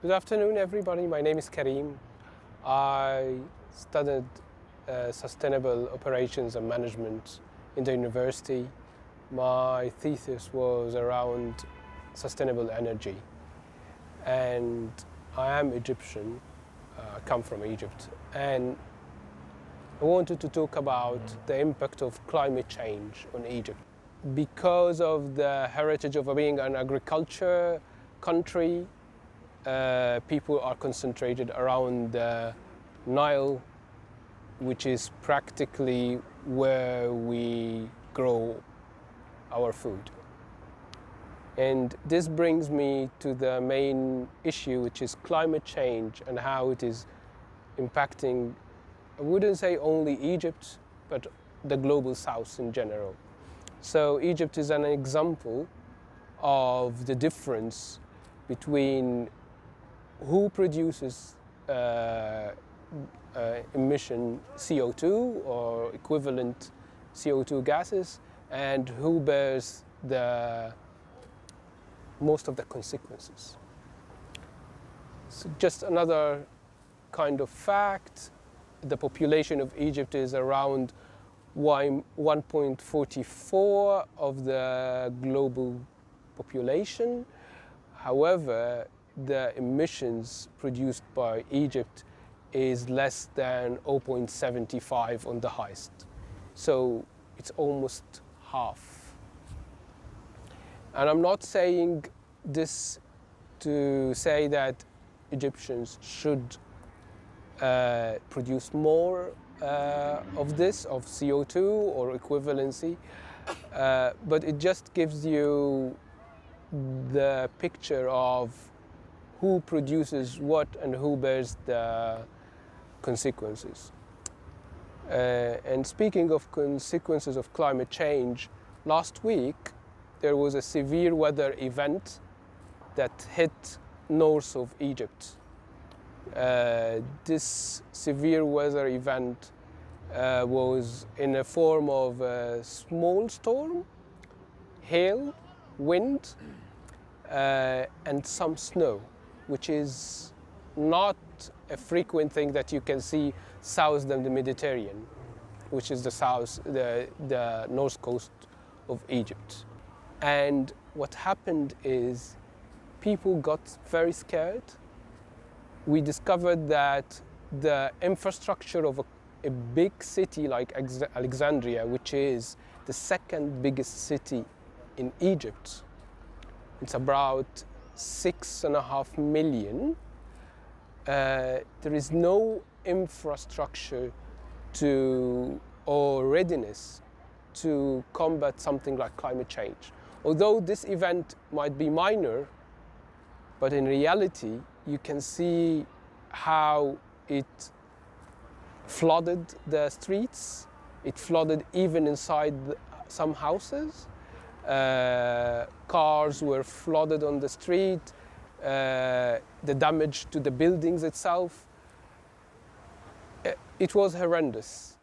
Good afternoon, everybody. My name is Karim. I studied sustainable operations and management in the university. My thesis was around sustainable energy. And I am Egyptian, I come from Egypt. And I wanted to talk about the impact of climate change on Egypt. Because of the heritage of being an agriculture country, people are concentrated around the Nile, which is practically where we grow our food. And this brings me to the main issue, which is climate change and how it is impacting, I wouldn't say only Egypt, but the global south in general. So Egypt is an example of the difference between who produces emission CO2 or equivalent CO2 gases and who bears most of the consequences. So just another kind of fact, the population of Egypt is around 1.44 of the global population. However, the emissions produced by Egypt is less than 0.75 on the highest. So it's almost half. And I'm not saying this to say that Egyptians should produce more of this, of CO2 or equivalency, but it just gives you the picture of who produces what and who bears the consequences. And speaking of consequences of climate change, last week there was a severe weather event that hit north of Egypt. This severe weather event was in a form of a small storm, hail, wind, and some snow, which is not a frequent thing that you can see south of the Mediterranean, which is the north coast of Egypt. And what happened is people got very scared. We discovered that the infrastructure of a big city like Alexandria, which is the second biggest city in Egypt, it's about 6.5 million. There is no infrastructure or readiness to combat something like climate change. Although this event might be minor, but in reality, you can see how it flooded the streets. It flooded even inside some houses. Cars were flooded on the street. The damage to the buildings itself. It was horrendous.